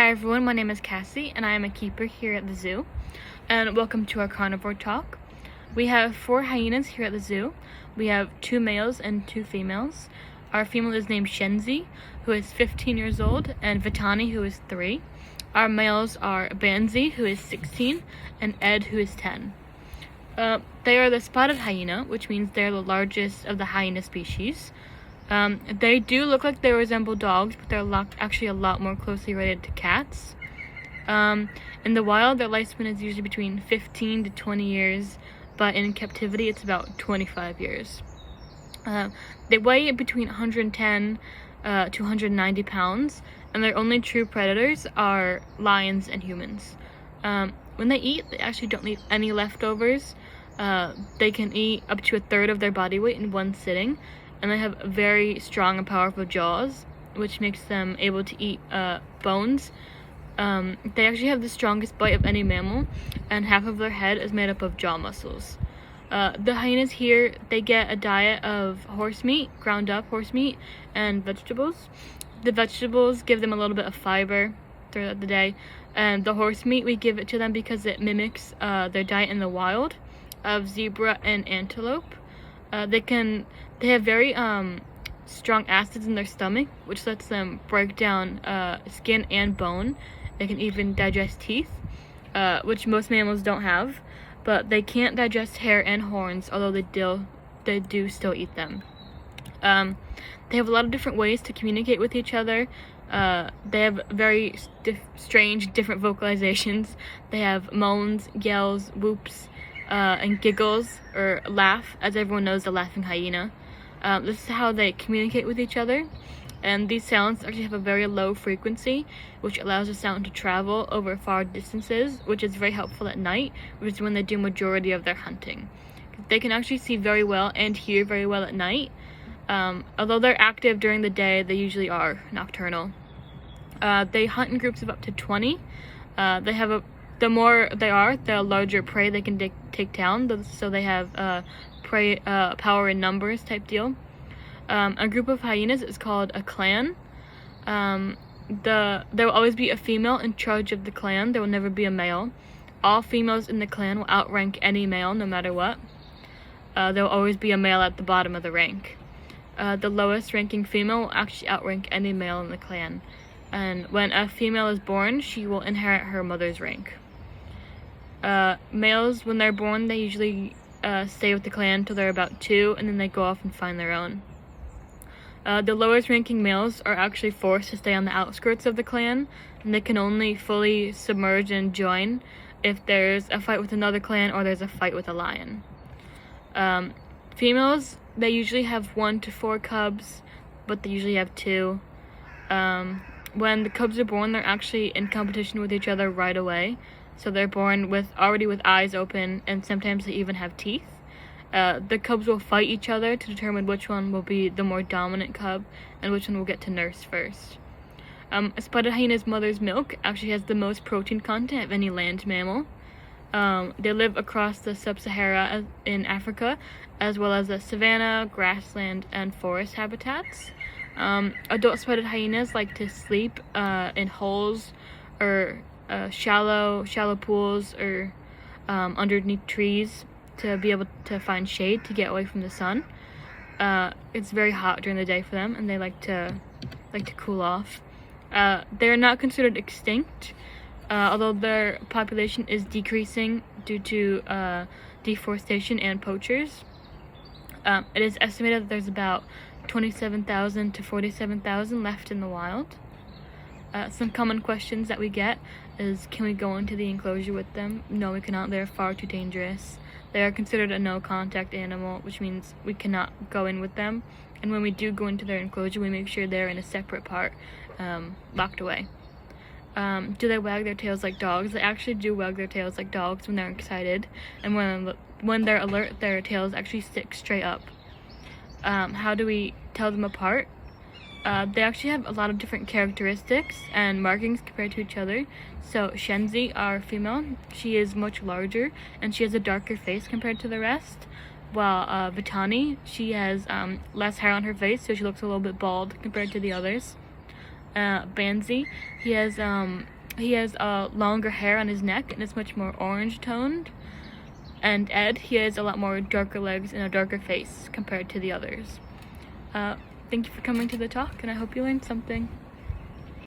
Hi everyone, my name is Cassie and I am a keeper here at the zoo, and welcome to our carnivore talk. We have 4 hyenas here at the zoo. We have 2 males and 2 females. Our female is named Shenzi, who is 15 years old, and Vitani, who is 3. Our males are Banzi, who is 16, and Ed, who is 10. They are the spotted hyena, which means they're the largest of the hyena species. They do look like they resemble dogs, but they're actually a lot more closely related to cats. In the wild, their lifespan is usually between 15 to 20 years, but in captivity, it's about 25 years. They weigh between 110 to 190 pounds, and their only true predators are lions and humans. When they eat, they actually don't leave any leftovers. They can eat up to a third of their body weight in one sitting, and they have very strong and powerful jaws, which makes them able to eat bones. They actually have the strongest bite of any mammal, and half of their head is made up of jaw muscles. The hyenas here, they get a diet of horse meat, ground up horse meat, and vegetables. The vegetables give them a little bit of fiber throughout the day, and the horse meat, we give it to them because it mimics their diet in the wild of zebra and antelope. They have very strong acids in their stomach, which lets them break down skin and bone. They can even digest teeth, which most mammals don't have, but they can't digest hair and horns, although they do still eat them. They have a lot of different ways to communicate with each other. They have very strange, different vocalizations. They have moans, yells, whoops, and giggles, or laugh, as everyone knows the laughing hyena. This is how they communicate with each other, and these sounds actually have a very low frequency, which allows the sound to travel over far distances, which is very helpful at night, which is when they do majority of their hunting. They can actually see very well and hear very well at night. Although they're active during the day, they usually are nocturnal. They hunt in groups of up to 20. The more they are, the larger prey they can take down, so they have prey power in numbers type deal. A group of hyenas is called a clan. There will always be a female in charge of the clan. There will never be a male. All females in the clan will outrank any male no matter what. There will always be a male at the bottom of the rank. The lowest ranking female will actually outrank any male in the clan. And when a female is born, she will inherit her mother's rank. Males, when they're born, they usually stay with the clan until they're about 2, and then they go off and find their own. The lowest ranking males are actually forced to stay on the outskirts of the clan, and they can only fully submerge and join if there's a fight with another clan or there's a fight with a lion. Females, they usually have 1 to 4 cubs, but they usually have 2. When the cubs are born, they're actually in competition with each other right away. So they're born already with eyes open, and sometimes they even have teeth. The cubs will fight each other to determine which one will be the more dominant cub and which one will get to nurse first. A spotted hyena's mother's milk actually has the most protein content of any land mammal. They live across the sub-Sahara in Africa, as well as the savanna, grassland, and forest habitats. Adult spotted hyenas like to sleep in holes or shallow pools or underneath trees to be able to find shade to get away from the sun. It's very hot during the day for them, and they like to cool off. They're not considered extinct, although their population is decreasing due to deforestation and poachers. It is estimated that there's about 27,000 to 47,000 left in the wild. Some common questions that we get is, can we go into the enclosure with them? No, we cannot. They're far too dangerous. They are considered a no-contact animal, which means we cannot go in with them. And when we do go into their enclosure, we make sure they're in a separate part, locked away. Do they wag their tails like dogs? They actually do wag their tails like dogs when they're excited. And when they're alert, their tails actually stick straight up. How do we tell them apart? They actually have a lot of different characteristics and markings compared to each other. So Shenzi, our female, she is much larger and she has a darker face compared to the rest. While Vitani, she has less hair on her face, so she looks a little bit bald compared to the others. Banzi, he has He has longer hair on his neck and it's much more orange toned. And Ed, he has a lot more darker legs and a darker face compared to the others. Thank you for coming to the talk, and I hope you learned something.